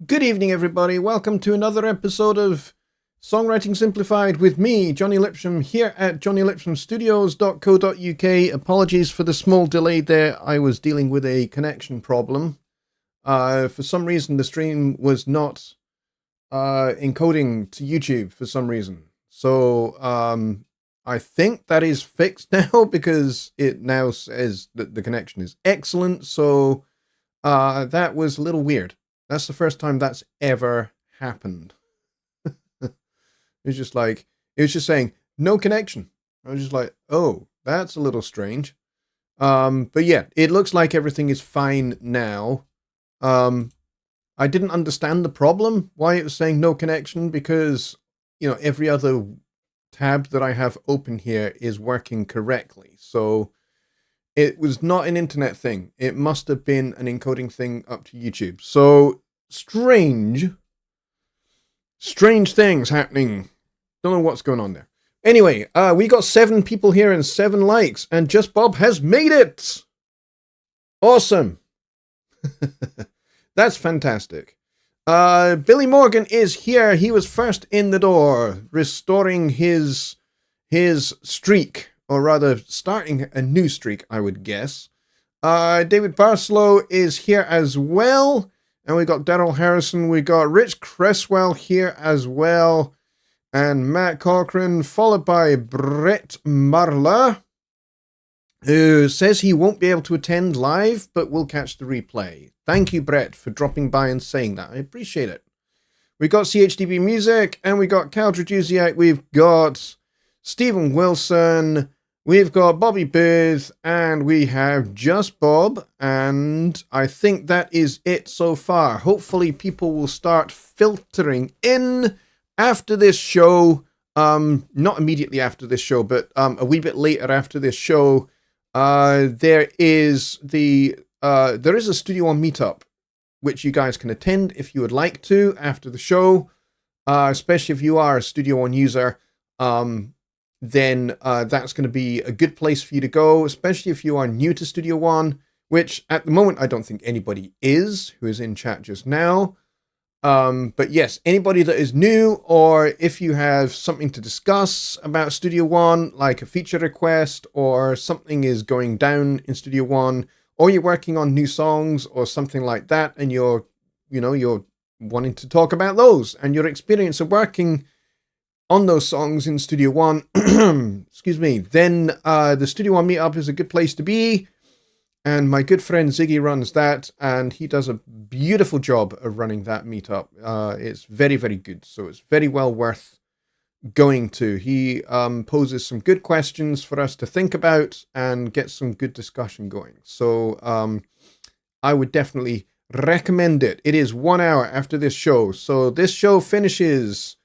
Good evening, everybody. Welcome to another episode of Songwriting Simplified with me, Jonny Lipsham, here at jonnylipshamstudios.co.uk. Apologies for the small delay there. I was dealing with a connection problem. For some reason, the stream was not encoding to YouTube for some reason. So I think that is fixed now because it now says that the connection is excellent. So that was a little weird. That's the first time that's ever happened. It was just saying, no connection. I was just like, oh, that's a little strange. But yeah, it looks like everything is fine now. I didn't understand the problem, why it was saying no connection, because, every other tab that I have open here is working correctly. So it was not an internet thing. It must have been an encoding thing up to YouTube. So strange things happening. Don't know what's going on there. Anyway, we got 7 people here and 7 likes, and Just Bob has made it. Awesome. That's fantastic. Billy Morgan is here. He was first in the door, restoring his streak, or rather starting a new streak, I would guess. David Barslow is here as well. And we got Daryl Harrison. We got Rich Cresswell here as well. And Matt Corcoran, followed by Brett Marla, who says he won't be able to attend live, but will catch the replay. Thank you, Brett, for dropping by and saying that. I appreciate it. We got CHDB Music, and we got Cal Traduziak. We've got Stephen Wilson. We've got Bobby Booth, and we have Just Bob, and I think that is it so far. Hopefully people will start filtering in after this show, not immediately after this show, but a wee bit later after this show. There is a Studio One meetup, which you guys can attend if you would like to after the show, especially if you are a Studio One user. Then that's going to be a good place for you to go, especially if you are new to Studio One, which at the moment I don't think anybody is who is in chat just now. But yes, anybody that is new, or if you have something to discuss about Studio One, like a feature request, or something is going down in Studio One, or you're working on new songs or something like that, and you're wanting to talk about those and your experience of working on those songs in Studio One, excuse me, then the Studio One meetup is a good place to be. And my good friend Ziggy runs that, and he does a beautiful job of running that meetup. It's very, very good. So it's very well worth going to. He poses some good questions for us to think about and get some good discussion going. So I would definitely recommend it. It is 1 hour after this show. So this show finishes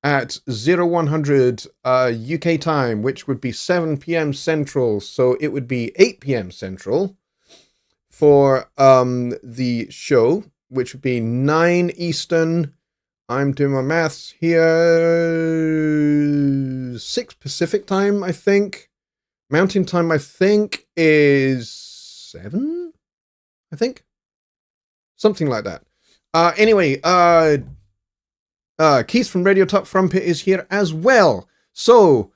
at 0100 UK time, which would be 7 p.m. Central. So it would be 8 p.m. Central for the show, which would be 9 Eastern. I'm doing my maths here. 6 Pacific time, I think. Mountain time, I think, is 7, I think. Something like that. Anyway, Keith from Radio Top Trumpet is here as well. So,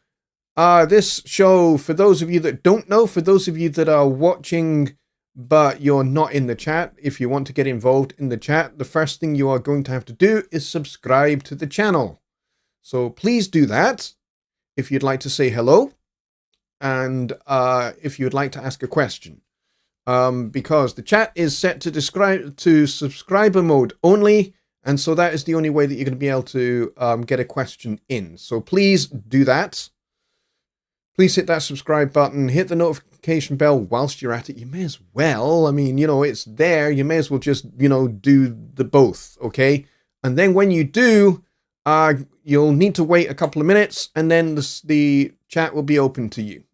this show, for those of you that don't know, for those of you that are watching but you're not in the chat, if you want to get involved in the chat, the first thing you are going to have to do is subscribe to the channel. So please do that if you'd like to say hello, and if you'd like to ask a question. Because the chat is set to subscriber mode only, and so that is the only way that you're going to be able to get a question in. So please do that. Please hit that subscribe button, hit the notification bell whilst you're at it. You may as well. I mean, it's there. You may as well just, do the both, okay? And then when you do, you'll need to wait a couple of minutes, and then the chat will be open to you.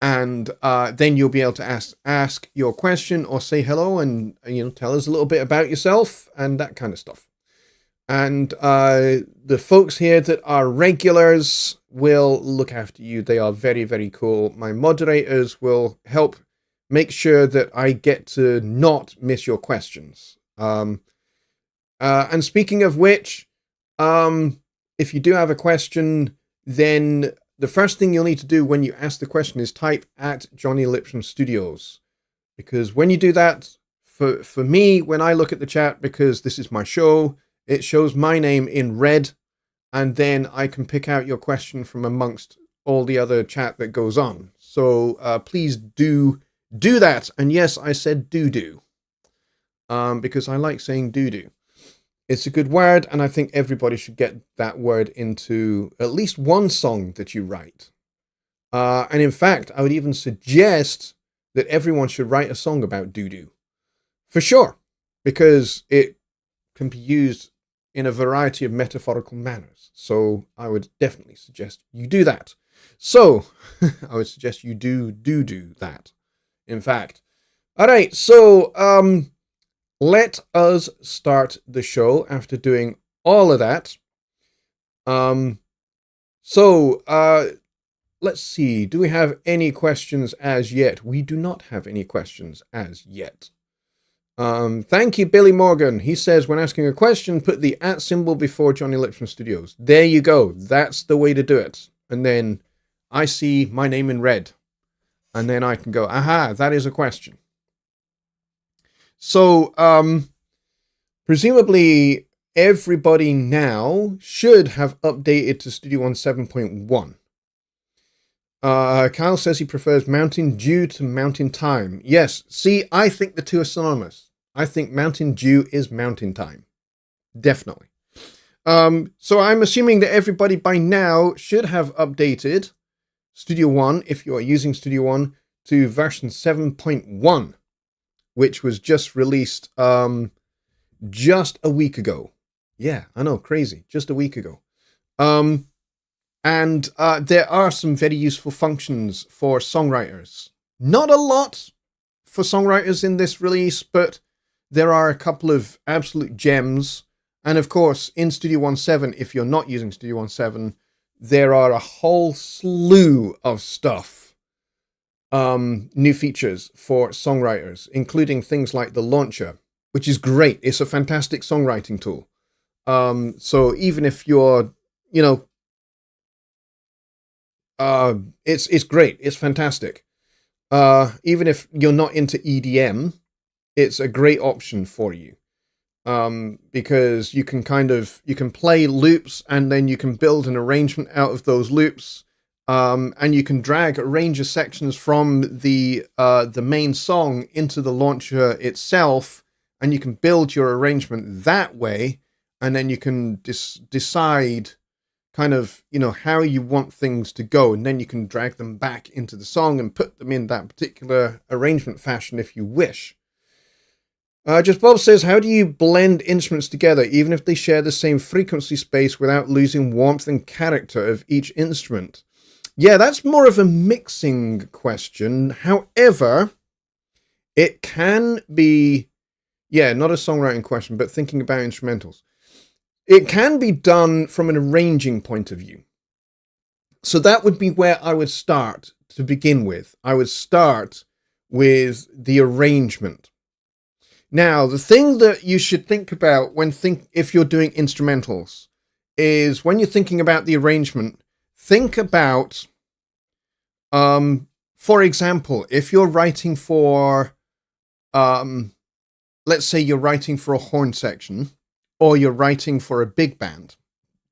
And then you'll be able to ask your question or say hello and, tell us a little bit about yourself and that kind of stuff. And the folks here that are regulars will look after you. They are very, very cool. My moderators will help make sure that I get to not miss your questions. And speaking of which, if you do have a question, then the first thing you'll need to do when you ask the question is type at Jonny Lipsham Studios. Because when you do that, for me, when I look at the chat, because this is my show, it shows my name in red, and then I can pick out your question from amongst all the other chat that goes on. So please do that. And yes, I said do. Because I like saying do. It's a good word, and I think everybody should get that word into at least one song that you write. And in fact, I would even suggest that everyone should write a song about do. For sure, because it can be used in a variety of metaphorical manners. So I would definitely suggest you do that. So I would suggest you do that. In fact. All right, so let us start the show after doing all of that. Let's see. Do we have any questions as yet? We do not have any questions as yet. Thank you, Billy Morgan. He says, when asking a question, put the @ symbol before Jonny Lipsham Studios. There you go. That's the way to do it. And then I see my name in red. And then I can go, aha, that is a question. So, presumably everybody now should have updated to Studio One 7.1. Kyle says he prefers Mountain Dew to Mountain Time. Yes, see, I think the two are synonymous. I think Mountain Dew is Mountain Time. Definitely. So I'm assuming that everybody by now should have updated Studio One, if you are using Studio One, to version 7.1, which was just released just a week ago. Yeah, I know, crazy. Just a week ago. And there are some very useful functions for songwriters. Not a lot for songwriters in this release, but there are a couple of absolute gems. And of course, in Studio One 7, if you're not using Studio One 7, there are a whole slew of stuff, new features for songwriters, including things like the launcher, which is great. It's a fantastic songwriting tool. So even if you're, it's great. It's fantastic. Even if you're not into EDM, it's a great option for you. Because you can play loops, and then you can build an arrangement out of those loops. And you can drag a range of sections from the main song into the launcher itself, and you can build your arrangement that way. And then you can decide how you want things to go, and then you can drag them back into the song and put them in that particular arrangement fashion if you wish. Just Bob says, how do you blend instruments together, even if they share the same frequency space, without losing warmth and character of each instrument? Yeah, that's more of a mixing question. However, it can be, not a songwriting question, but thinking about instrumentals. It can be done from an arranging point of view. So that would be where I would start to begin with. I would start with the arrangement. Now, the thing that you should think about if you're doing instrumentals is, when you're thinking about the arrangement, think about, for example, if you're writing for, let's say you're writing for a horn section, or you're writing for a big band.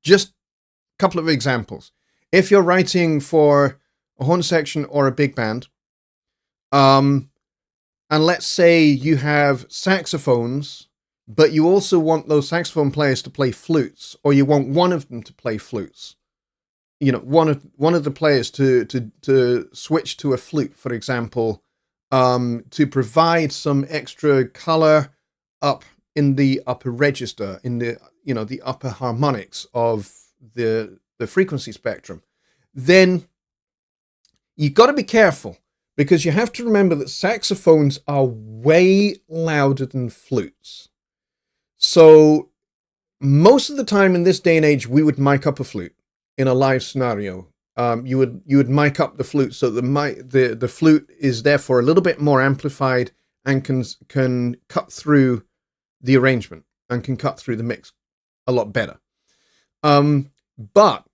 Just a couple of examples. If you're writing for a horn section or a big band, and let's say you have saxophones, but you also want those saxophone players to play flutes, or you want one of them to play flutes. One of the players to switch to a flute, for example, to provide some extra color up in the upper register, in the upper harmonics of the frequency spectrum. Then you've got to be careful, because you have to remember that saxophones are way louder than flutes. So most of the time in this day and age, we would mic up a flute in a live scenario. You would mic up the flute, so the flute is therefore a little bit more amplified and can cut through the arrangement. and can cut through the mix a lot better. But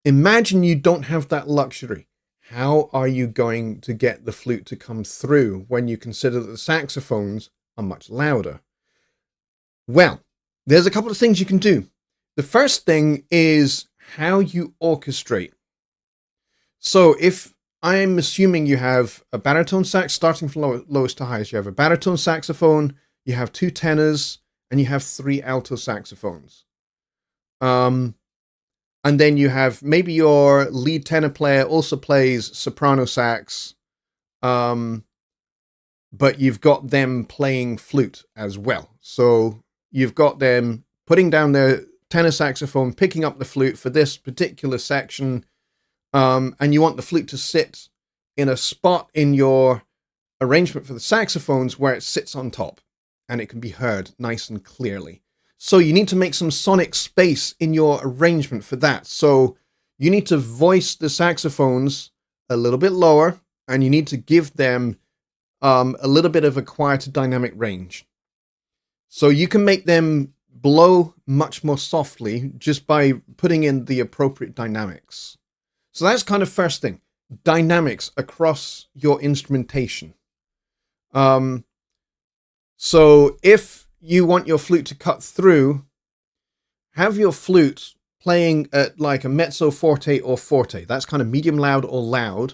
imagine you don't have that luxury. How are you going to get the flute to come through when you consider that the saxophones are much louder? Well, there's a couple of things you can do. The first thing is how you orchestrate. So if I'm assuming you have a baritone sax, starting from lowest to highest, you have a baritone saxophone, you have 2 tenors, and you have 3 alto saxophones. And then you have maybe your lead tenor player also plays soprano sax, but you've got them playing flute as well. So you've got them putting down their tenor saxophone, picking up the flute for this particular section, and you want the flute to sit in a spot in your arrangement for the saxophones where it sits on top and it can be heard nice and clearly. So you need to make some sonic space in your arrangement for that. So you need to voice the saxophones a little bit lower, and you need to give them a little bit of a quieter dynamic range. So you can make them blow much more softly just by putting in the appropriate dynamics. So that's kind of first thing, dynamics across your instrumentation. So if you want your flute to cut through, have your flute playing at like a mezzo forte or forte. That's kind of medium loud or loud.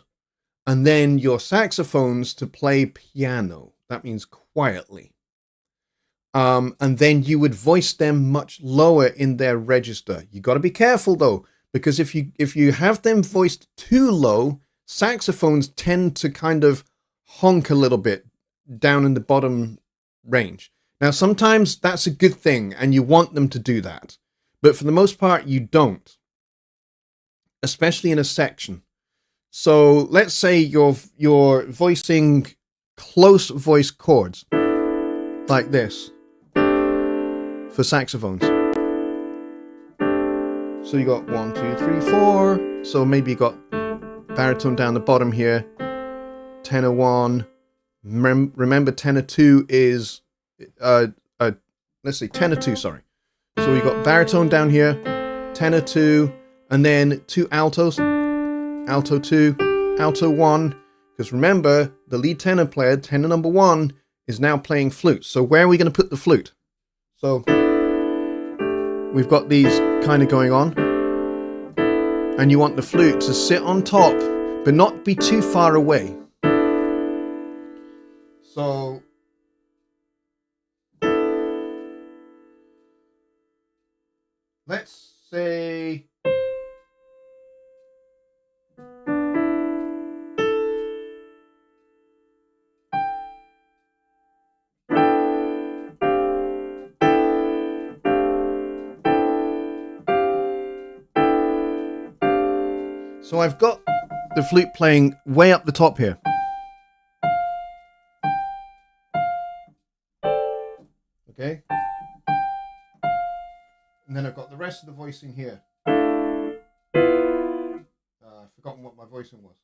And then your saxophones to play piano. That means quietly. And then you would voice them much lower in their register. You got to be careful though, because if you have them voiced too low, saxophones tend to kind of honk a little bit down in the bottom range. Now, sometimes that's a good thing, and you want them to do that. But for the most part, you don't, especially in a section. So let's say you're voicing close voice chords, like this, for saxophones. So you got 1, 2, 3, 4. So maybe you got baritone down the bottom here, tenor 1. Remember, tenor 2 is... let's see, tenor 2, sorry. So we got baritone down here, tenor 2, and then 2 altos, alto 2, alto 1, because remember, the lead tenor player, tenor number 1, is now playing flute. So where are we going to put the flute? So we've got these kind of going on, and you want the flute to sit on top, but not be too far away. So let's say so I've got the flute playing way up the top here. Okay. And then I've got the rest of the voicing here. I've forgotten what my voicing was.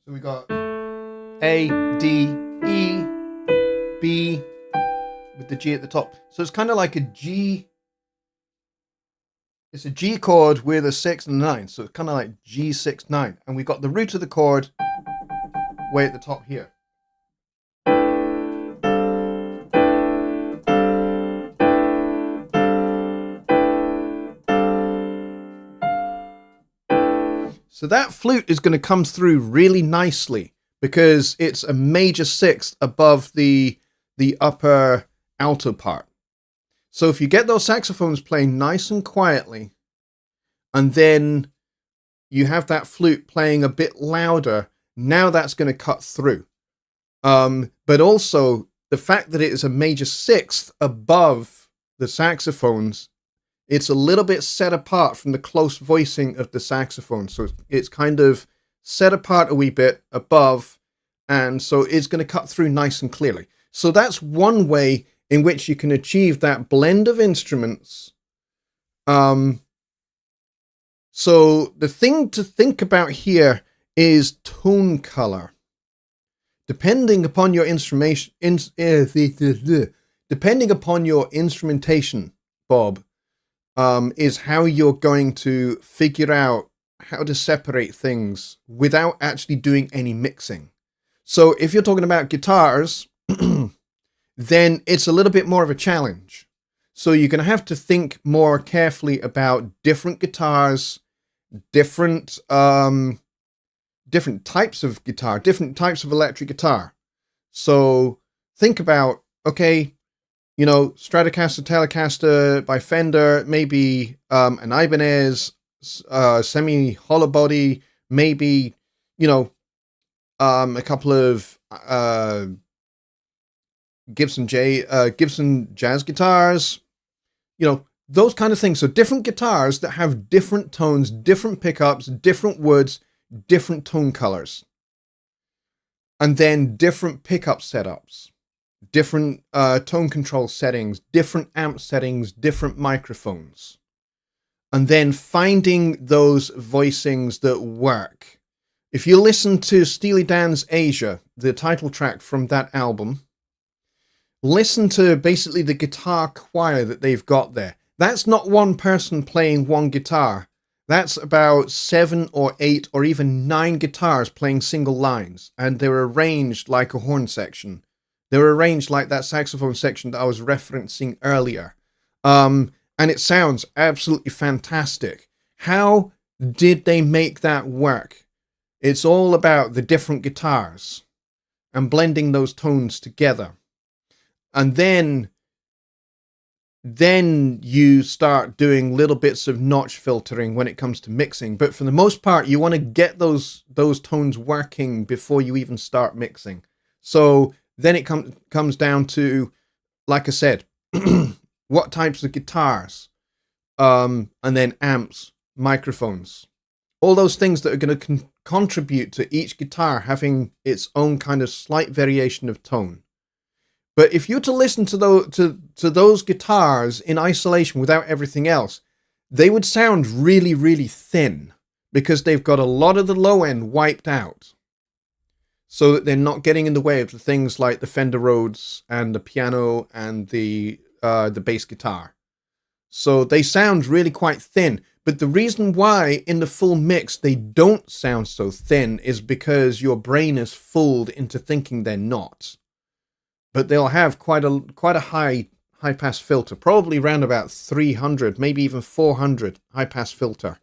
So we got A, D, E, B, with the G at the top. So it's kind of like a G. It's a G chord with a 6 and a 9. So it's kind of like G6, 9. And we got the root of the chord way at the top here. So that flute is going to come through really nicely because it's a major 6th above the upper alto part. So if you get those saxophones playing nice and quietly, and then you have that flute playing a bit louder, now that's going to cut through. But also the fact that it is a major 6th above the saxophones, it's a little bit set apart from the close voicing of the saxophone. So it's kind of set apart a wee bit above, and so it's going to cut through nice and clearly. So that's one way in which you can achieve that blend of instruments. So the thing to think about here is tone color. Depending upon your depending upon your instrumentation, Bob, is how you're going to figure out how to separate things without actually doing any mixing. So if you're talking about guitars, then it's a little bit more of a challenge. So you're going to have to think more carefully about different guitars, different types of guitar, different types of electric guitar. So think about, okay, you know, Stratocaster, Telecaster by Fender, maybe an Ibanez semi-hollow body, maybe, you know, a couple of Gibson jazz guitars, you know, those kind of things. So different guitars that have different tones, different pickups, different woods, different tone colors, and then different pickup setups, different tone control settings, different amp settings, different microphones, and then finding those voicings that work. If you listen to Steely Dan's Asia, the title track from that album, listen to basically the guitar choir that they've got there. That's not one person playing one guitar. That's about 7 or 8 or even 9 guitars playing single lines, and they're arranged like a horn section. They're arranged like that saxophone section that I was referencing earlier. And it sounds absolutely fantastic. How did they make that work? It's all about the different guitars and blending those tones together. And then you start doing little bits of notch filtering when it comes to mixing. But for the most part, you want to get those tones working before you even start mixing. So then it comes down to, like I said, what types of guitars, and then amps, microphones, all those things that are going to contribute to each guitar having its own kind of slight variation of tone. But if you were to listen to those guitars in isolation without everything else, they would sound really, really thin because they've got a lot of the low end wiped out, so that they're not getting in the way of the things like the Fender Rhodes and the piano and the bass guitar. So they sound really quite thin. But the reason why in the full mix they don't sound so thin is because your brain is fooled into thinking they're not. But they'll have quite a high pass filter, probably around about 300, maybe even 400 high pass filter.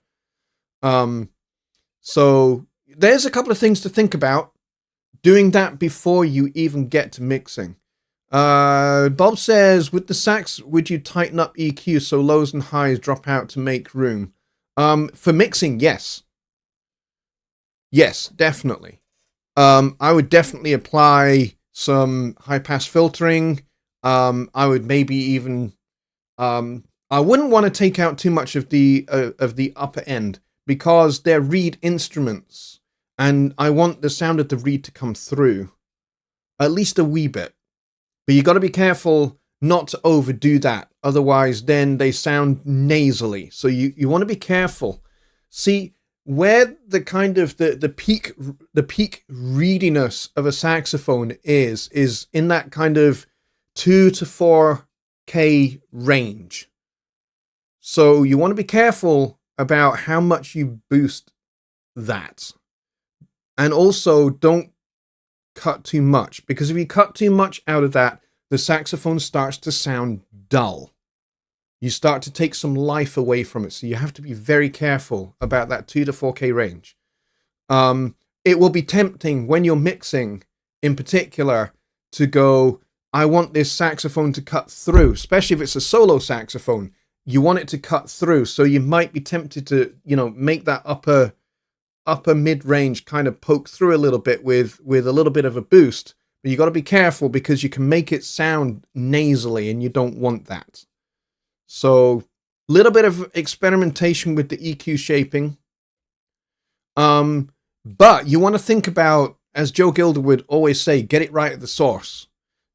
So there's a couple of things to think about doing that before you even get to mixing. Bob says, with the sax, would you tighten up EQ so lows and highs drop out to make room? For mixing, yes. Yes, definitely. I would definitely apply some high pass filtering. I would maybe even, I wouldn't want to take out too much of the upper end because they're reed instruments, and I want the sound of the reed to come through at least a wee bit. But you got to be careful not to overdo that. Otherwise, then they sound nasally. So you want to be careful. See, where the kind of the peak readiness of a saxophone is in that kind of 2 to 4K range. So you want to be careful about how much you boost that. And also don't cut too much, because if you cut too much out of that, the saxophone starts to sound dull. You start to take some life away from it. So you have to be very careful about that 2 to 4K range. It will be tempting when you're mixing in particular to go, I want this saxophone to cut through, especially if it's a solo saxophone. You want it to cut through. So you might be tempted to, make that upper mid-range kind of poke through a little bit with a little bit of a boost. But you got to be careful because you can make it sound nasally and you don't want that. So a little bit of experimentation with the EQ shaping. But you want to think about, as Joe Gilder would always say, get it right at the source.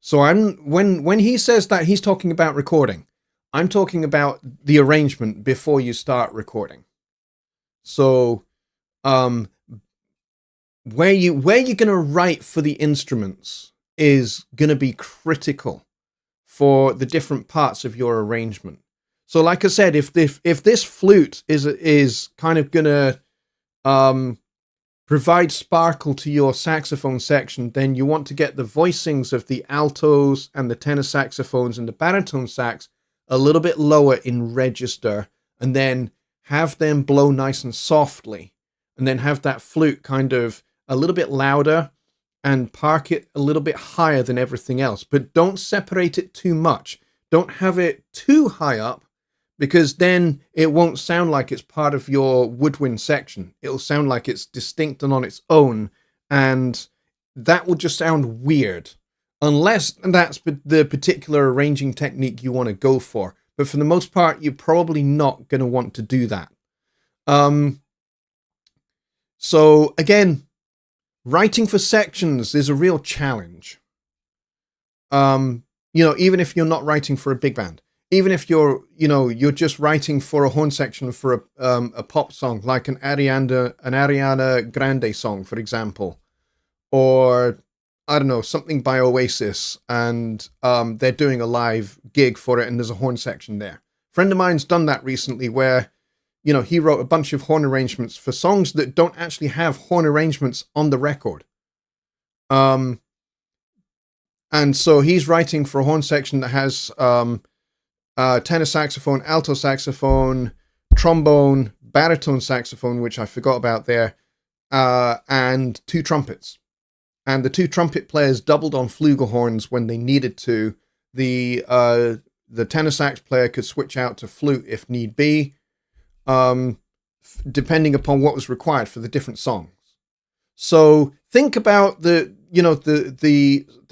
So when he says that, he's talking about recording. I'm talking about the arrangement before you start recording. So where you're gonna write for the instruments is gonna be critical for the different parts of your arrangement. So like I said, if this flute is kind of gonna provide sparkle to your saxophone section, then you want to get the voicings of the altos and the tenor saxophones and the baritone sax a little bit lower in register, and then have them blow nice and softly, and then have that flute kind of a little bit louder and park it a little bit higher than everything else. But don't separate it too much. Don't have it too high up, because then it won't sound like it's part of your woodwind section. It'll sound like it's distinct and on its own, and that will just sound weird, unless that's the particular arranging technique you want to go for. But for the most part, you're probably not going to want to do that. So again, writing for sections is a real challenge. Even if you're not writing for a big band. Even if you're just writing for a horn section for a pop song, like an Ariana Grande song, for example, or I don't know, something by Oasis, and they're doing a live gig for it, and there's a horn section there. A friend of mine's done that recently, where he wrote a bunch of horn arrangements for songs that don't actually have horn arrangements on the record. And so he's writing for a horn section that has tenor saxophone, alto saxophone, trombone, baritone saxophone, which I forgot about there, and 2 trumpets. And the 2 trumpet players doubled on flugelhorns when they needed to. The tenor sax player could switch out to flute if need be, depending upon what was required for the different songs. So think about the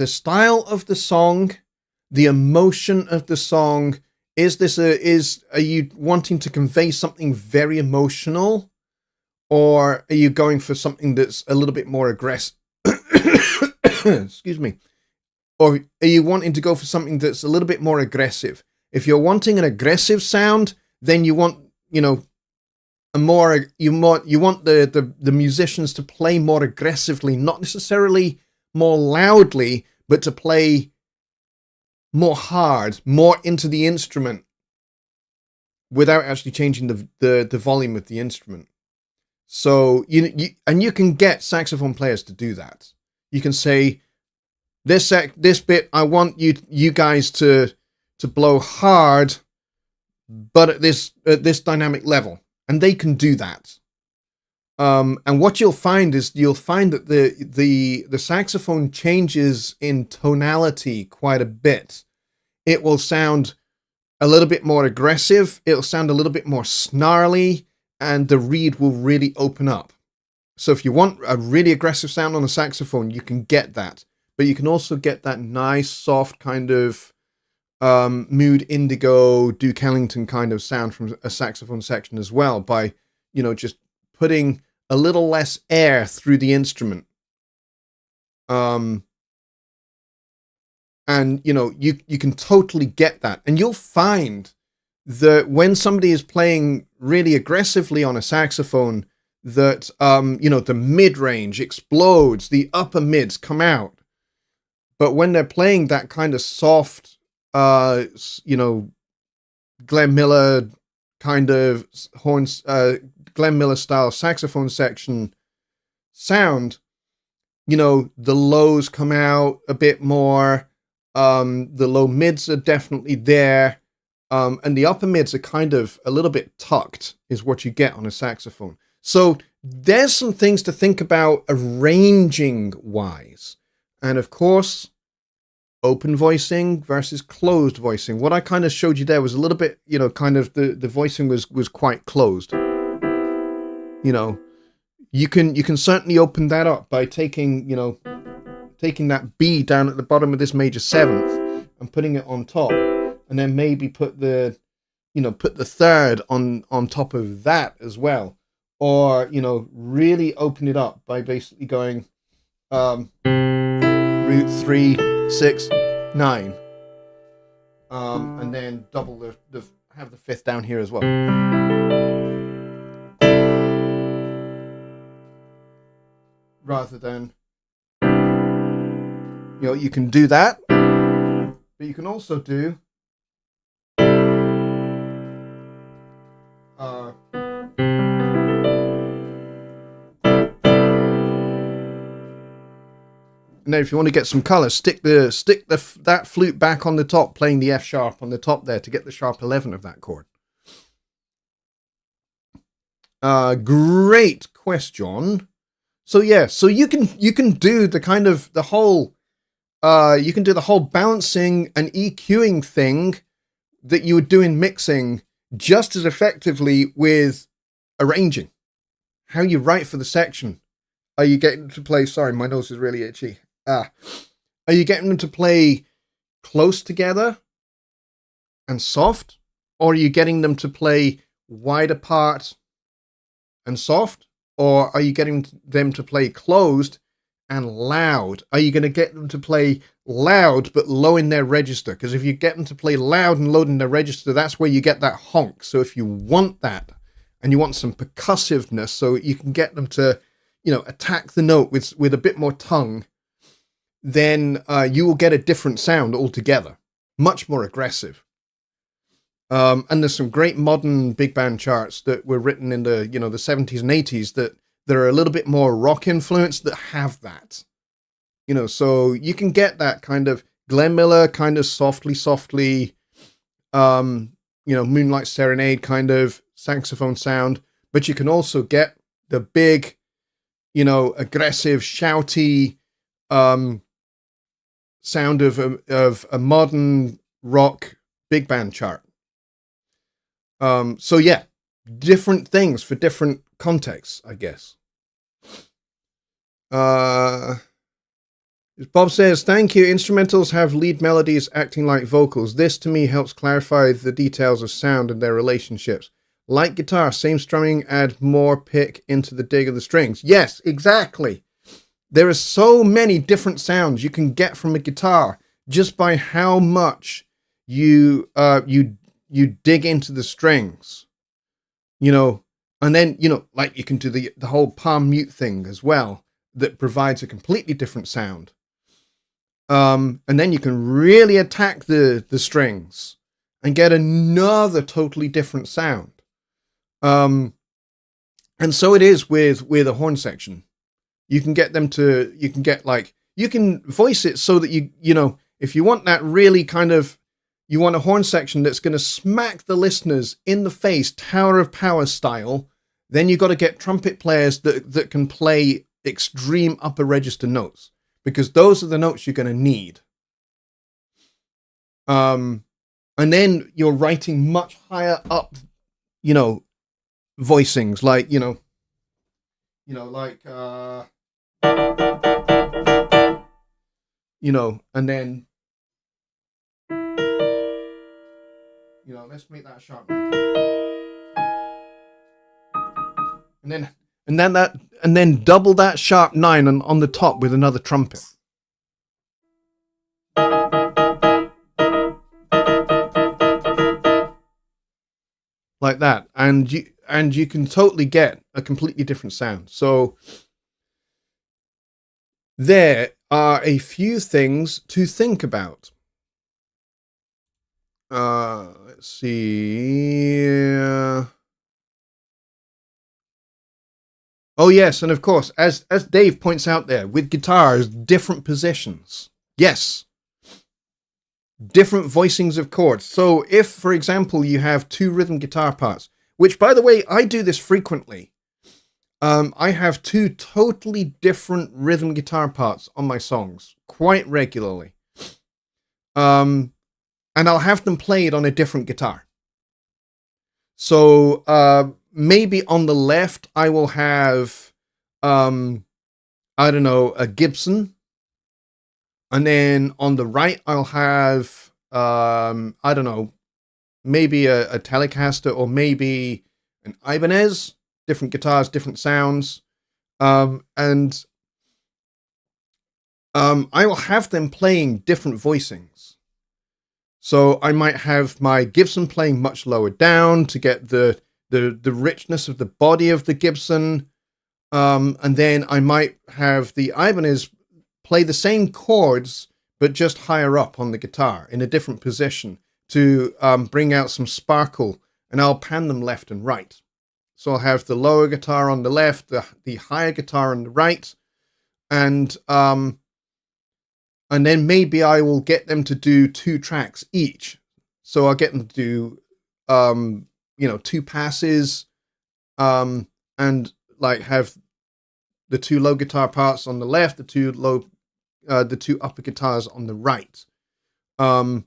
style of the song, the emotion of the song. Are you wanting to convey something very emotional, or are you going for something that's a little bit more aggressive? Excuse me. Or are you wanting to go for something that's a little bit more aggressive? If you're wanting an aggressive sound, then you want, you want the musicians to play more aggressively, not necessarily more loudly, but to play more hard, more into the instrument, without actually changing the volume of the instrument. So you can get saxophone players to do that. You can say, this bit I want you guys to blow hard, but at this dynamic level, and they can do that. And what you'll find that the saxophone changes in tonality quite a bit. It will sound a little bit more aggressive. It'll sound a little bit more snarly, and the reed will really open up. So if you want a really aggressive sound on a saxophone, you can get that. But you can also get that nice, soft kind of Mood Indigo, Duke Ellington kind of sound from a saxophone section as well, by just putting a little less air through the instrument. And you can totally get that. And you'll find that when somebody is playing really aggressively on a saxophone, that the mid-range explodes, the upper mids come out. But when they're playing that kind of soft, Glenn Miller kind of horns, Glenn Miller style saxophone section sound, the lows come out a bit more. The low mids are definitely there. And the upper mids are kind of a little bit tucked, is what you get on a saxophone. So there's some things to think about arranging wise. And of course, open voicing versus closed voicing. What I kind of showed you there was a little bit, kind of the voicing was quite closed. You can certainly open that up by taking that B down at the bottom of this major seventh and putting it on top, and then maybe put the third on top of that as well. Or, really open it up by basically going root 3, 6, 9. And then double the have the 5th down here as well. Rather than, you can do that, but you can also do now if you want to get some color, stick that flute back on the top, playing the F sharp on the top there to get the sharp 11 of that chord. Great question. So yeah, so you can do the kind of the whole you can do the whole balancing and EQing thing that you would do in mixing just as effectively with arranging. How you write for the section. Are you getting to play? Sorry, my nose is really itchy. Are you getting them to play close together and soft, or are you getting them to play wide apart and soft, or are you getting them to play closed and loud? Are you going to get them to play loud but low in their register? Because if you get them to play loud and low in their register, that's where you get that honk. So if you want that and you want some percussiveness, so you can get them to, attack the note with a bit more tongue, then you will get a different sound altogether, much more aggressive. And there's some great modern big band charts that were written in the, the 70s and 80s that are a little bit more rock influenced that have that. So you can get that kind of Glenn Miller kind of softly, Moonlight Serenade kind of saxophone sound, but you can also get the big, aggressive, shouty sound of a modern rock big band chart. So yeah, different things for different contexts, I guess. Bob says, thank you. Instrumentals have lead melodies acting like vocals. This to me helps clarify the details of sound and their relationships. Like guitar, same strumming, add more pick into the dig of the strings. Yes, exactly. There are so many different sounds you can get from a guitar just by how much you dig into the strings, and then, like you can do the whole palm mute thing as well that provides a completely different sound. And then you can really attack the strings and get another totally different sound. And so it is with a horn section. You can get you can voice it so that if you want that really kind of, you want a horn section that's going to smack the listeners in the face, Tower of Power style, then you've got to get trumpet players that can play extreme upper register notes, because those are the notes you're going to need. And then you're writing much higher up, voicings, like, and then, let's make that sharp. And then double that sharp 9 on the top with another trumpet. Like that. And you can totally get a completely different sound. So there are a few things to think about. Let's see. Oh yes, and of course, as Dave points out there, with guitars, different positions. Yes. Different voicings of chords. So if, for example, you have 2 rhythm guitar parts, which, by the way, I do this frequently. I have 2 totally different rhythm guitar parts on my songs quite regularly. And I'll have them played on a different guitar. So maybe on the left, I will have, I don't know, a Gibson. And then on the right, I'll have, I don't know, maybe a Telecaster or maybe an Ibanez. Different guitars, different sounds. And I will have them playing different voicings. So I might have my Gibson playing much lower down to get the richness of the body of the Gibson. And then I might have the Ibanez play the same chords, but just higher up on the guitar in a different position to bring out some sparkle, and I'll pan them left and right. So I'll have the lower guitar on the left, the higher guitar on the right, and then maybe I will get them to do 2 tracks each. So I'll get them to do, 2 passes, and like have the 2 low guitar parts on the left, the 2 upper guitars on the right, or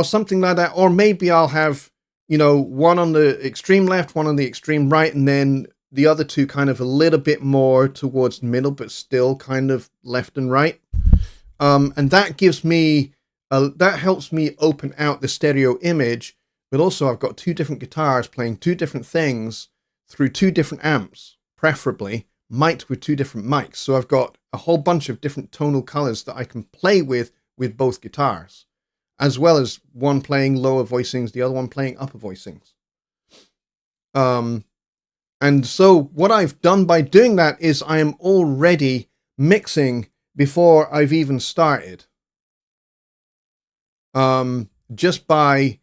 something like that. Or maybe I'll have, one on the extreme left, one on the extreme right, and then the other 2 kind of a little bit more towards the middle, but still kind of left and right. And that gives me, that helps me open out the stereo image, but also I've got 2 different guitars playing 2 different things through 2 different amps, preferably mic'd with 2 different mics. So I've got a whole bunch of different tonal colors that I can play with both guitars, as well as one playing lower voicings, the other one playing upper voicings. And so what I've done by doing that is I am already mixing before I've even started. Just by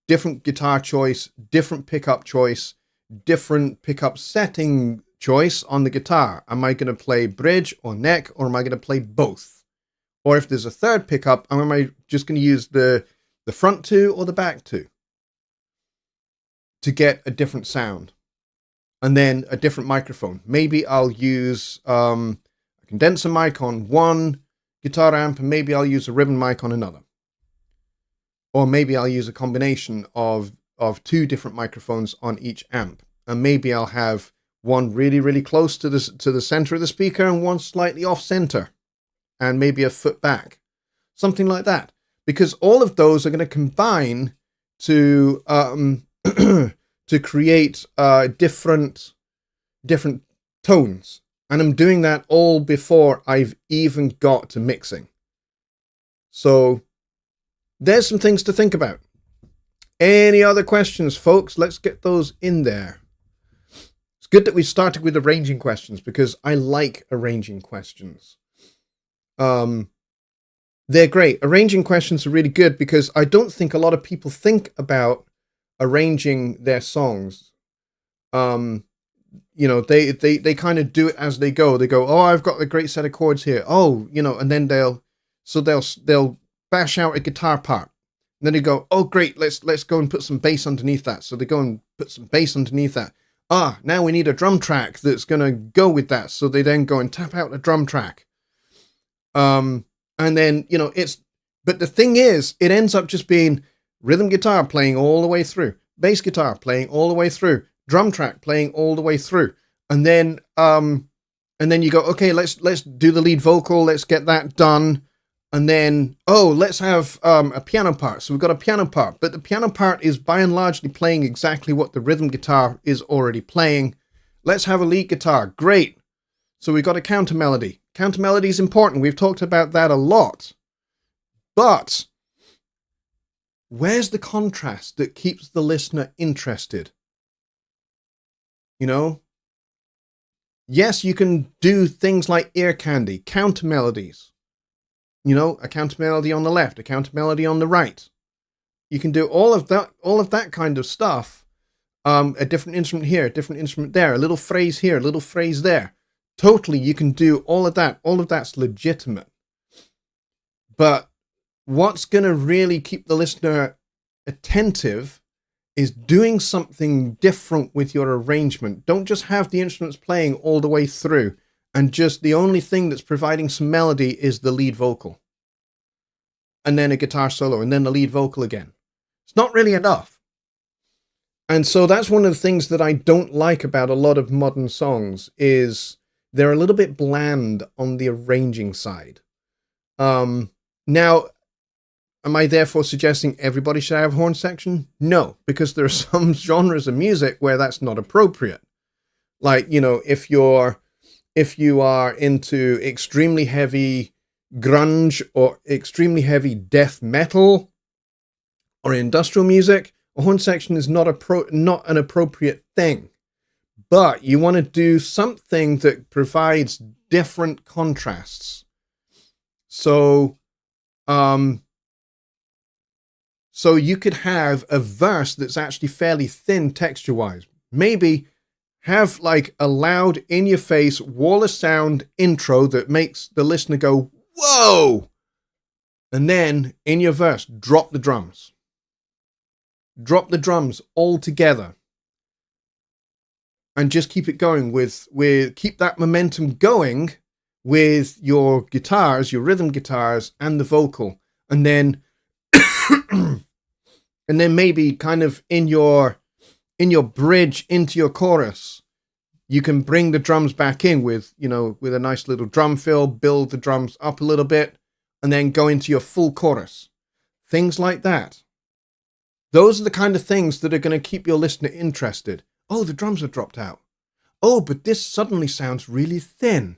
different guitar choice, different pickup choice, different pickup setting choice on the guitar. Am I going to play bridge or neck, or am I going to play both? Or if there's a third pickup, am I just going to use the front 2 or the back 2 to get a different sound? And then a different microphone. Maybe I'll use a condenser mic on one guitar amp, and maybe I'll use a ribbon mic on another. Or maybe I'll use a combination of 2 different microphones on each amp. And maybe I'll have one really, really close to the center of the speaker and one slightly off center, and maybe a foot back. Something like that. Because all of those are going to combine to to create different tones. And I'm doing that all before I've even got to mixing. So there's some things to think about. Any other questions, folks? Let's get those in there. It's good that we started with arranging questions, because I like arranging questions. They're great. Arranging questions are really good, because I don't think a lot of people think about arranging their songs. They kind of do it as they go. They go, oh, I've got a great set of chords here. Oh, and then they'll bash out a guitar part. And then they go, oh, great, let's go and put some bass underneath that. So they go and put some bass underneath that. Now we need a drum track that's going to go with that. So they then go and tap out a drum track. And then, but the thing is, it ends up just being rhythm guitar playing all the way through, bass guitar playing all the way through, drum track playing all the way through. And then you go, okay, let's do the lead vocal. Let's get that done. And then, let's have a piano part. So we've got a piano part, but the piano part is by and largely playing exactly what the rhythm guitar is already playing. Let's have a lead guitar. Great. So we've got a counter melody. Counter melody is important. We've talked about that a lot. But where's the contrast that keeps the listener interested? Yes, you can do things like ear candy, counter melodies. A counter melody on the left, a counter melody on the right. You can do all of that kind of stuff. A different instrument here, a different instrument there, a little phrase here, a little phrase there. Totally, you can do all of that. All of that's legitimate. But what's going to really keep the listener attentive is doing something different with your arrangement. Don't just have the instruments playing all the way through, and just the only thing that's providing some melody is the lead vocal. And then a guitar solo, and then the lead vocal again. It's not really enough. And so that's one of the things that I don't like about a lot of modern songs, is they're a little bit bland on the arranging side. Now, am I therefore suggesting everybody should have a horn section? No, because there are some genres of music where that's not appropriate. Like, if you are into extremely heavy grunge or extremely heavy death metal or industrial music, a horn section is not an appropriate thing. But you want to do something that provides different contrasts. So you could have a verse that's actually fairly thin texture-wise. Maybe have like a loud, in-your-face, wall of sound intro that makes the listener go, whoa! And then, in your verse, drop the drums. Drop the drums all together. And just keep it going keep that momentum going with your guitars, your rhythm guitars, and the vocal. And then and then maybe kind of in your bridge into your chorus, you can bring the drums back in with a nice little drum fill, build the drums up a little bit, and then go into your full chorus. Things like that. Those are the kind of things that are going to keep your listener interested. Oh, the drums have dropped out. Oh, but this suddenly sounds really thin.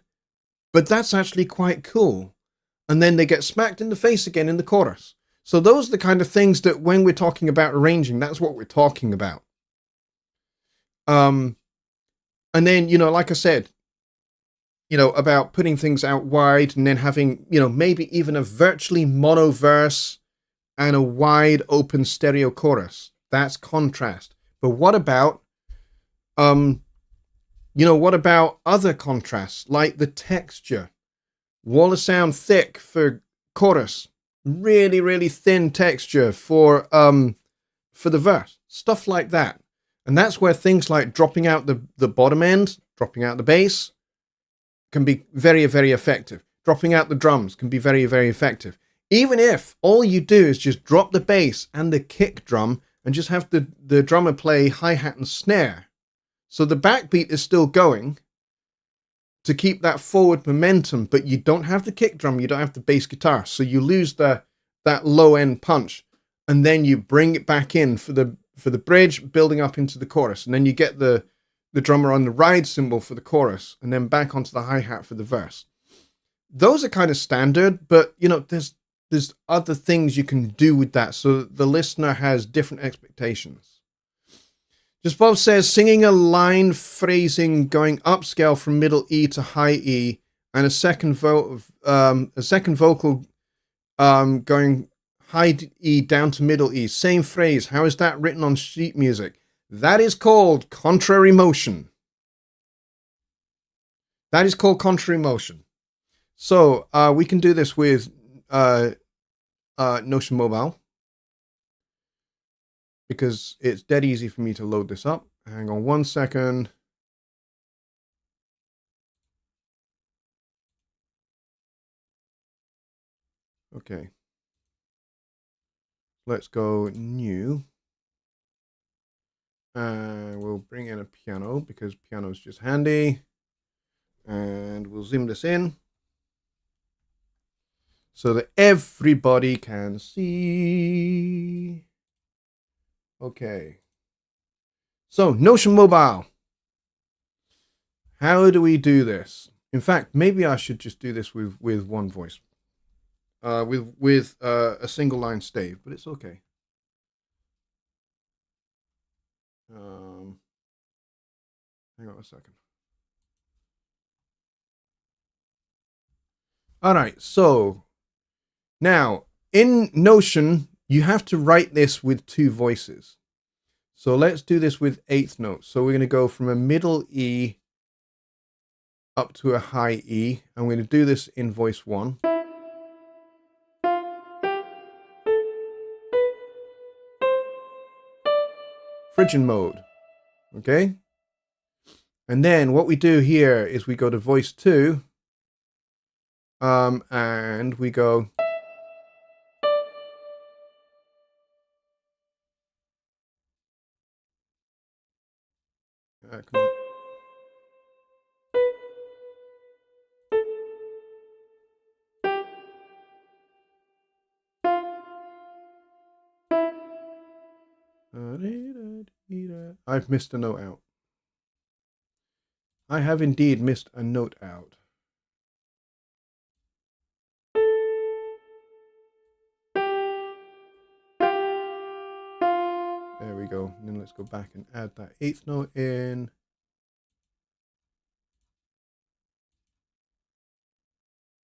But that's actually quite cool. And then they get smacked in the face again in the chorus. So those are the kind of things that when we're talking about arranging, that's what we're talking about. And then, like I said, about putting things out wide and then having, maybe even a virtually mono verse and a wide open stereo chorus. That's contrast. But what about, what about other contrasts like the texture? Wall of sound thick for chorus, really, really thin texture for the verse, stuff like that. And that's where things like dropping out the bottom end, dropping out the bass can be very, very effective. Dropping out the drums can be very, very effective. Even if all you do is just drop the bass and the kick drum and just have the drummer play hi-hat and snare. So the backbeat is still going to keep that forward momentum, but you don't have the kick drum, you don't have the bass guitar. So you lose that low end punch, and then you bring it back in for the bridge, building up into the chorus. And then you get the drummer on the ride cymbal for the chorus, and then back onto the hi-hat for the verse. Those are kind of standard, but there's other things you can do with that, so the listener has different expectations. Just Bob says, singing a line phrasing going upscale from middle E to high E, and a second vocal going high E down to middle E. Same phrase. How is that written on sheet music? That is called contrary motion. That is called contrary motion. So we can do this with Notion Mobile, because it's dead easy for me to load this up. Hang on 1 second. Okay. Let's go new. We'll bring in a piano because piano is just handy. And we'll zoom this in so that everybody can see. Okay. So, Notion Mobile. How do we do this? In fact, maybe I should just do this with one voice. With a single line stave, but it's okay. Hang on a second. All right, so now in Notion, you have to write this with two voices. So let's do this with eighth notes. So we're going to go from a middle E up to a high E. I'm going to do this in voice 1. Phrygian mode. Okay? And then what we do here is we go to voice 2. And we go. Come on. I've missed a note out. I have indeed missed a note out. go. And then let's go back and add that 8th note in.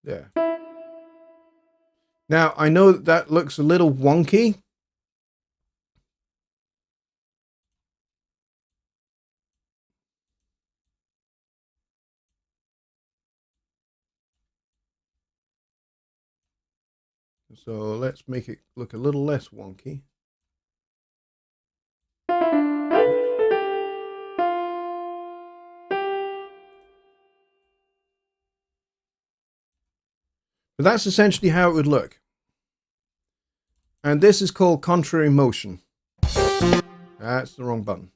There. Now, I know that looks a little wonky. So let's make it look a little less wonky. But that's essentially how it would look. And this is called contrary motion. That's the wrong button.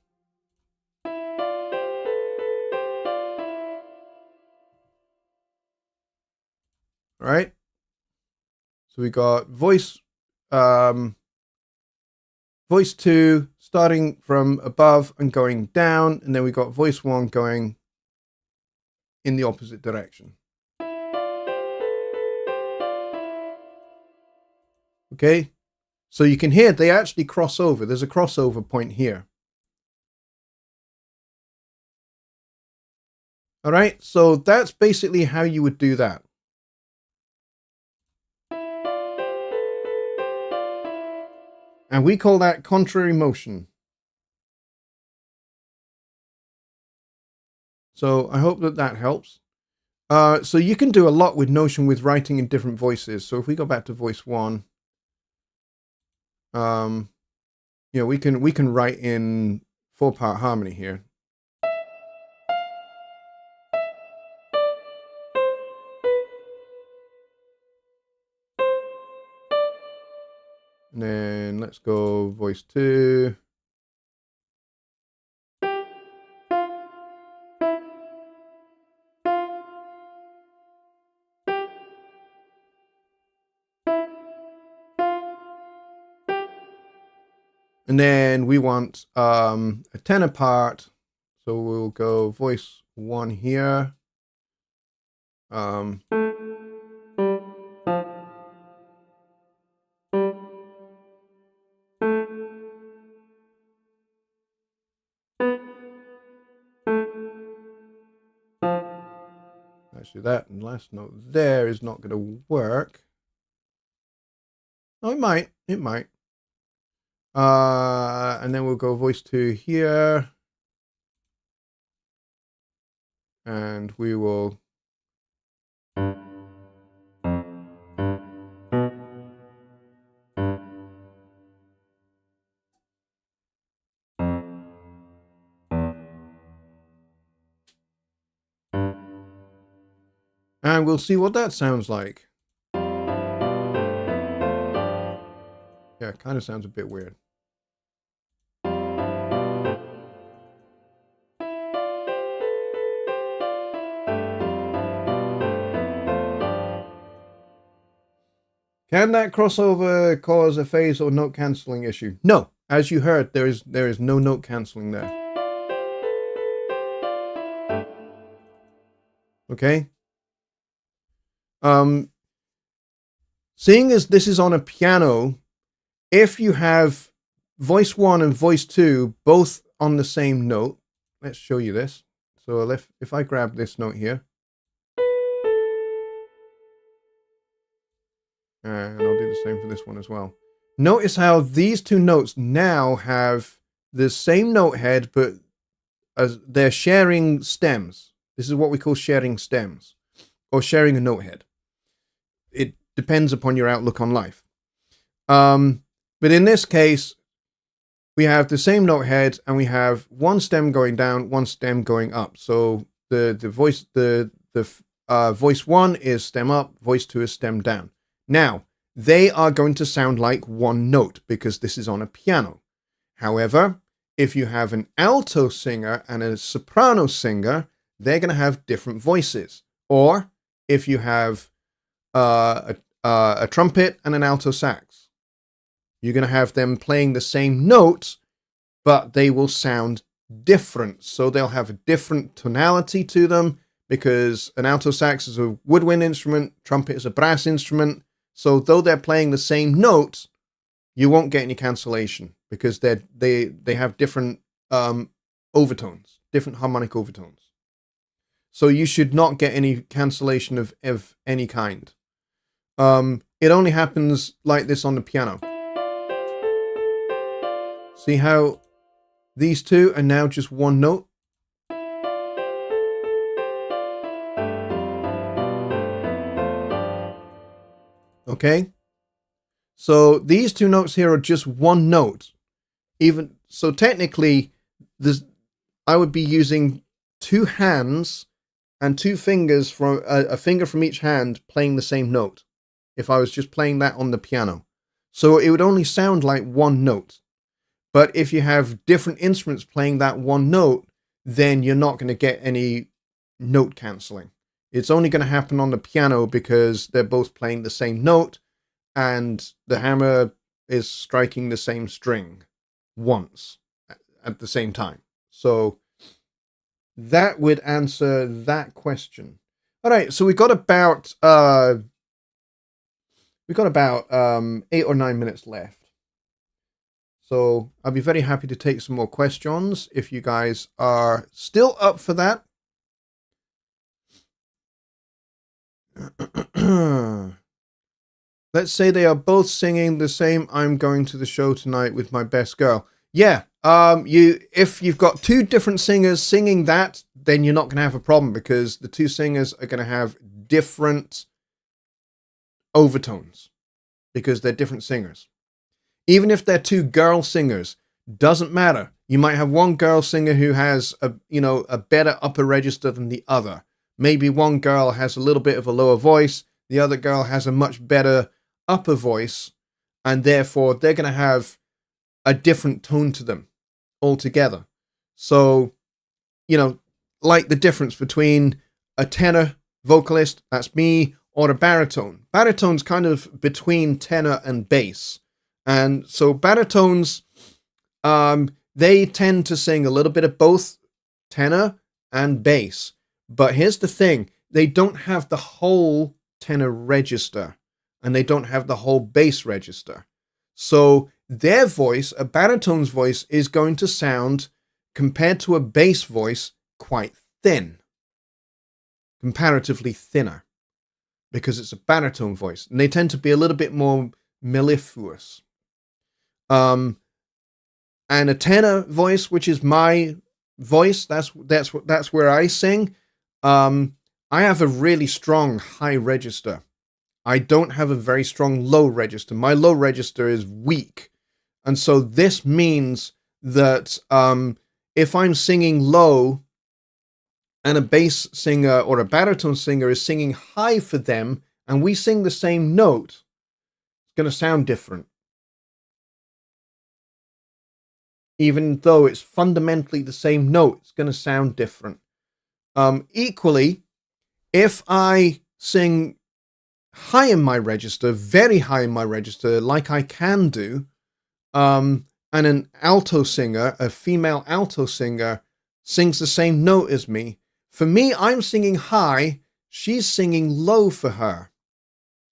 All right. So we got voice 2 starting from above and going down, and then we got voice 1 going in the opposite direction. Okay, so you can hear they actually cross over. There's a crossover point here. All right, so that's basically how you would do that. And we call that contrary motion. So I hope that that helps. So you can do a lot with Notion with writing in different voices. So if we go back to voice 1, you know, we can write in 4-part harmony here. And then let's go voice 2. And then we want a tenor part. So we'll go voice 1 here. Actually, that last note there is not going to work. Oh, it might. It might. And then we'll go voice 2 here. And we will... And we'll see what that sounds like. Yeah, it kind of sounds a bit weird. Can that crossover cause a phase or note cancelling issue? No. As you heard, there is no note cancelling there. Okay? Seeing as this is on a piano, if you have voice 1 and voice 2 both on the same note, let's show you this. So if I grab this note here, and I'll do the same for this one as well. Notice how these two notes now have the same note head, but as they're sharing stems. This is what we call sharing stems, or sharing a note head. It depends upon your outlook on life. But in this case, we have the same note head, and we have one stem going down, one stem going up. So the voice 1 is stem up, voice 2 is stem down. Now, they are going to sound like one note because this is on a piano. However, if you have an alto singer and a soprano singer, they're going to have different voices. Or if you have a trumpet and an alto sax, you're going to have them playing the same notes, but they will sound different. So they'll have a different tonality to them because an alto sax is a woodwind instrument, trumpet is a brass instrument. So though they're playing the same notes, you won't get any cancellation because they have different overtones, different harmonic overtones. So you should not get any cancellation of any kind. It only happens like this on the piano. See how these two are now just one note? Okay? So these two notes here are just one note. Even so, technically, I would be using two hands and two fingers from a finger from each hand playing the same note if I was just playing that on the piano. So it would only sound like one note. But if you have different instruments playing that one note, then you're not going to get any note cancelling. It's only going to happen on the piano because they're both playing the same note and the hammer is striking the same string once at the same time. So that would answer that question. All right, so we got about 8 or 9 minutes left. So I'll be very happy to take some more questions if you guys are still up for that. Let's say they are both singing the same "I'm going to the show tonight with my best girl." Yeah, if you've got two different singers singing that, then you're not going to have a problem because the two singers are going to have different overtones because they're different singers. Even if they're two girl singers, doesn't matter. You might have one girl singer who has a better upper register than the other. Maybe one girl has a little bit of a lower voice, the other girl has a much better upper voice, and therefore they're going to have a different tone to them altogether. So, like the difference between a tenor vocalist, that's me, or a baritone. Baritone's kind of between tenor and bass. And so baritones, they tend to sing a little bit of both tenor and bass. But here's the thing, they don't have the whole tenor register and they don't have the whole bass register. So their voice, a baritone's voice, is going to sound, compared to a bass voice, quite thin. Comparatively thinner. Because it's a baritone voice. And they tend to be a little bit more mellifluous. And a tenor voice, which is my voice, that's where I sing. I have a really strong high register. I don't have a very strong low register. My low register is weak. And so this means that if I'm singing low and a bass singer or a baritone singer is singing high for them and we sing the same note, it's going to sound different. Even though it's fundamentally the same note, it's going to sound different. Equally, if I sing high in my register, very high in my register, like I can do, and an alto singer, a female alto singer, sings the same note as me, for me, I'm singing high, she's singing low for her,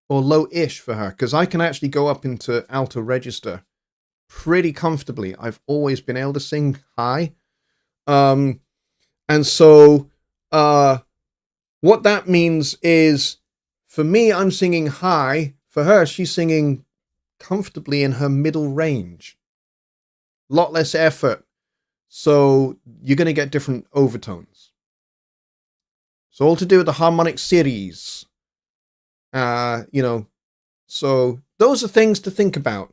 or low-ish for her, because I can actually go up into alto register pretty comfortably. I've always been able to sing high. And so what that means is, for me, I'm singing high. For her, she's singing comfortably in her middle range. A lot less effort. So you're going to get different overtones. So all to do with the harmonic series. So those are things to think about.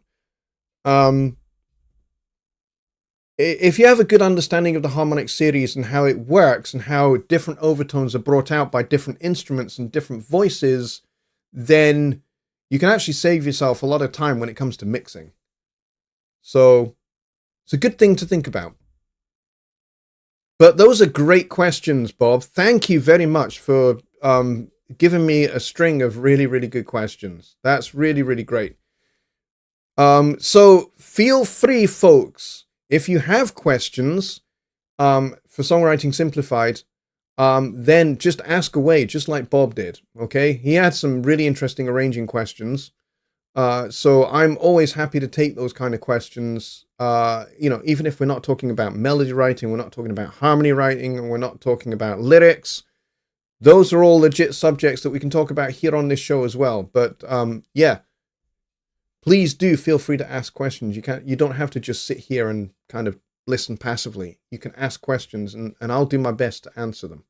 If you have a good understanding of the harmonic series and how it works and how different overtones are brought out by different instruments and different voices, then you can actually save yourself a lot of time when it comes to mixing. So it's a good thing to think about. But those are great questions, Bob. Thank you very much for giving me a string of really, really good questions. That's really, really great. So feel free, folks, if you have questions for Songwriting Simplified, then just ask away, just like Bob did, okay? He had some really interesting arranging questions. So I'm always happy to take those kind of questions. Even if we're not talking about melody writing, we're not talking about harmony writing, and we're not talking about lyrics. Those are all legit subjects that we can talk about here on this show as well. But yeah, please do feel free to ask questions. You don't have to just sit here and kind of listen passively. You can ask questions, and I'll do my best to answer them.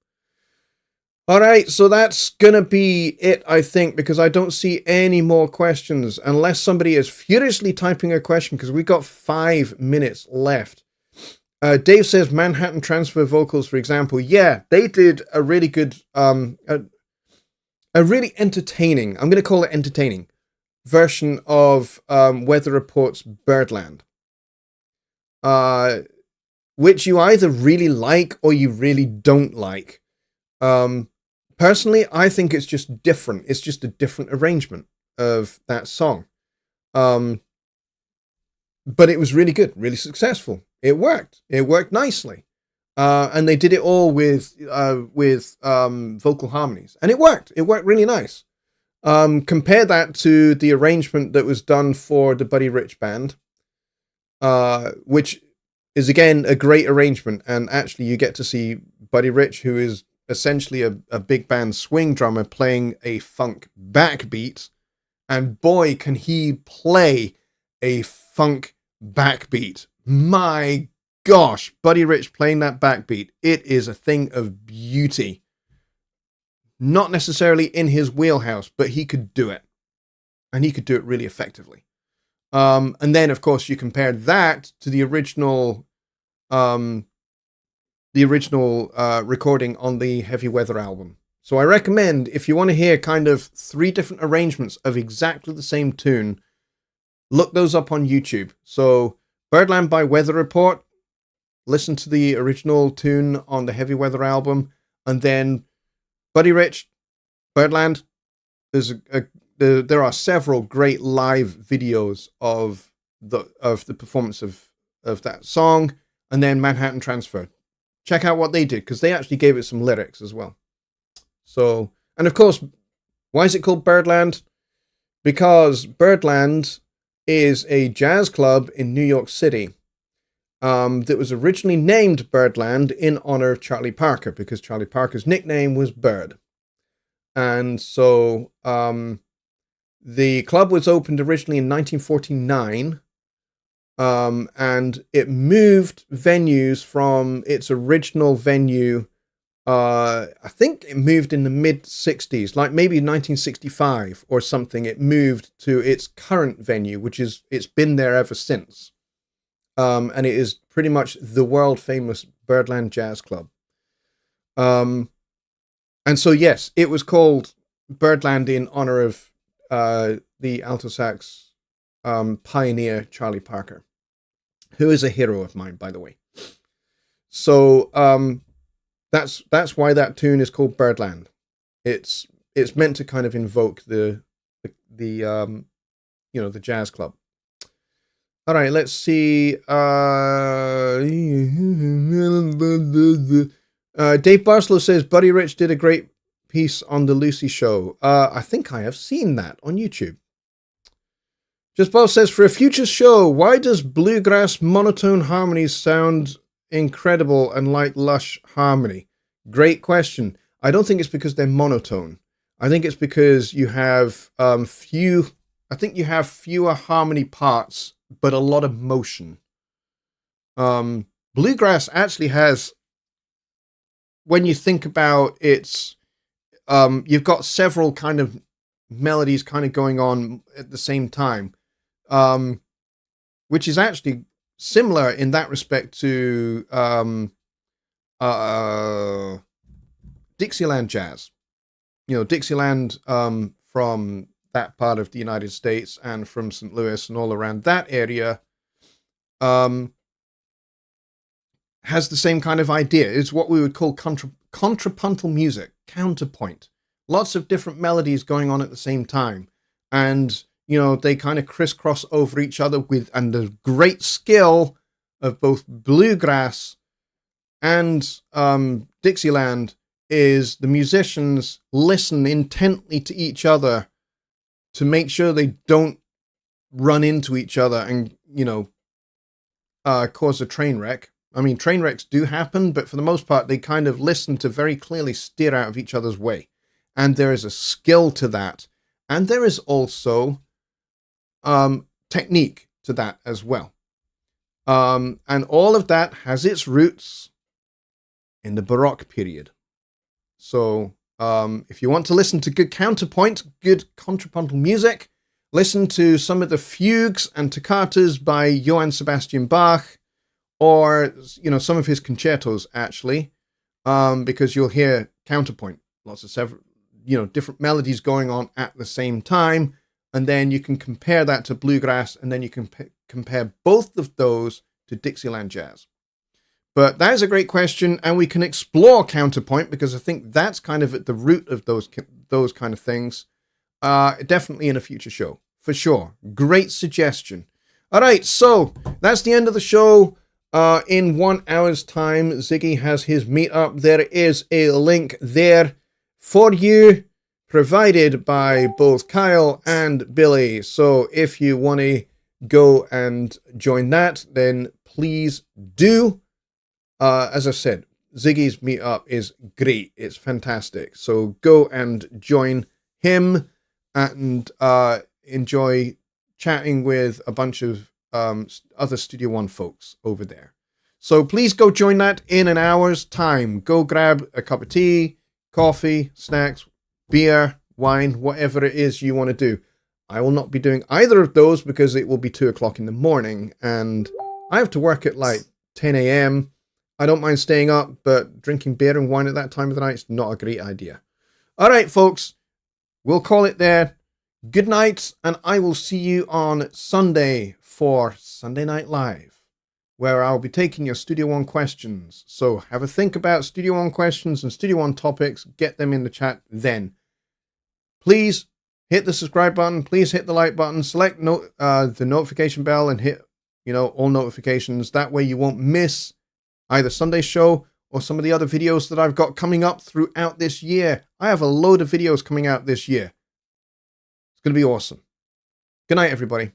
All right, so that's going to be it, I think, because I don't see any more questions unless somebody is furiously typing a question, because we've got 5 minutes left. Dave says Manhattan Transfer vocals, for example. Yeah, they did a really good, a really entertaining, I'm going to call it entertaining, version of Weather Report's Birdland. Which you either really like or you really don't like. Personally, I think it's just different. It's just a different arrangement of that song. But it was really good, really successful. It worked. It worked nicely. And they did it all with vocal harmonies. And it worked. It worked really nice. Compare that to the arrangement that was done for the Buddy Rich Band, which is, again, a great arrangement. And actually, you get to see Buddy Rich, who is essentially a big band swing drummer, playing a funk backbeat, and boy, can he play a funk backbeat. My gosh, Buddy Rich playing that backbeat, it is a thing of beauty. Not necessarily in his wheelhouse, but he could do it, and he could do it really effectively. And then, of course, you compare that to the original recording on the Heavy Weather album. So I recommend, if you want to hear kind of 3 different arrangements of exactly the same tune, look those up on YouTube. So Birdland by Weather Report, listen to the original tune on the Heavy Weather album, and then Buddy Rich, Birdland. There are several great live videos of the performance of that song, and then Manhattan Transfer. Check out what they did, because they actually gave it some lyrics as well. So, and of course, why is it called Birdland? Because Birdland is a jazz club in New York City that was originally named Birdland in honor of Charlie Parker, because Charlie Parker's nickname was Bird. And so the club was opened originally in 1949. And it moved venues from its original venue. I think it moved in the mid 60s, like maybe 1965 or something. It moved to its current venue, which is, it's been there ever since. And it is pretty much the world famous Birdland Jazz Club. And so, yes, it was called Birdland in honor of the alto sax pioneer Charlie Parker, who is a hero of mine, by the way. So that's why that tune is called Birdland. It's meant to kind of invoke the jazz club. All right, let's see. Dave Barslow says Buddy Rich did a great piece on the Lucy Show. I think I have seen that on YouTube. Just Bob says, for a future show, why does bluegrass monotone harmonies sound incredible and like lush harmony? Great question. I don't think it's because they're monotone. I think it's because you have fewer harmony parts, but a lot of motion. Bluegrass actually has, when you think about its, you've got several kind of melodies kind of going on at the same time. Which is actually similar in that respect to Dixieland jazz. Dixieland from that part of the United States and from St. Louis and all around that area has the same kind of idea. It's what we would call contrapuntal music, counterpoint. Lots of different melodies going on at the same time. And they kind of crisscross over each other and the great skill of both bluegrass and Dixieland is the musicians listen intently to each other to make sure they don't run into each other and, cause a train wreck. I mean, train wrecks do happen, but for the most part, they kind of listen to very clearly steer out of each other's way. And there is a skill to that. And there is also technique to that as well. And all of that has its roots in the Baroque period. So if you want to listen to good counterpoint, good contrapuntal music, listen to some of the fugues and toccatas by Johann Sebastian Bach, or some of his concertos actually, because you'll hear counterpoint, lots of several different melodies going on at the same time, and then you can compare that to bluegrass, and then you can compare both of those to Dixieland jazz. But that is a great question, and we can explore counterpoint because I think that's kind of at the root of those kind of things. Definitely in a future show, for sure. Great suggestion. All right, so that's the end of the show. In 1 hour's time, Ziggy has his meetup. There is a link there for you, provided by both Kyle and Billy. So if you want to go and join that, then please do. As I said, Ziggy's meetup is great. It's fantastic. So go and join him and enjoy chatting with a bunch of other Studio One folks over there. So please go join that in an hour's time. Go grab a cup of tea, coffee, snacks, beer, wine, whatever it is you want to do. I will not be doing either of those because it will be 2 o'clock in the morning and I have to work at like 10 a.m. I don't mind staying up, but drinking beer and wine at that time of the night is not a great idea. All right, folks, we'll call it there. Good night, and I will see you on Sunday for Sunday Night Live, where I'll be taking your Studio One questions. So have a think about Studio One questions and Studio One topics. Get them in the chat then. Please hit the subscribe button. Please hit the like button. Select the notification bell and hit all notifications. That way you won't miss either Sunday's show or some of the other videos that I've got coming up throughout this year. I have a load of videos coming out this year. It's going to be awesome. Good night, everybody.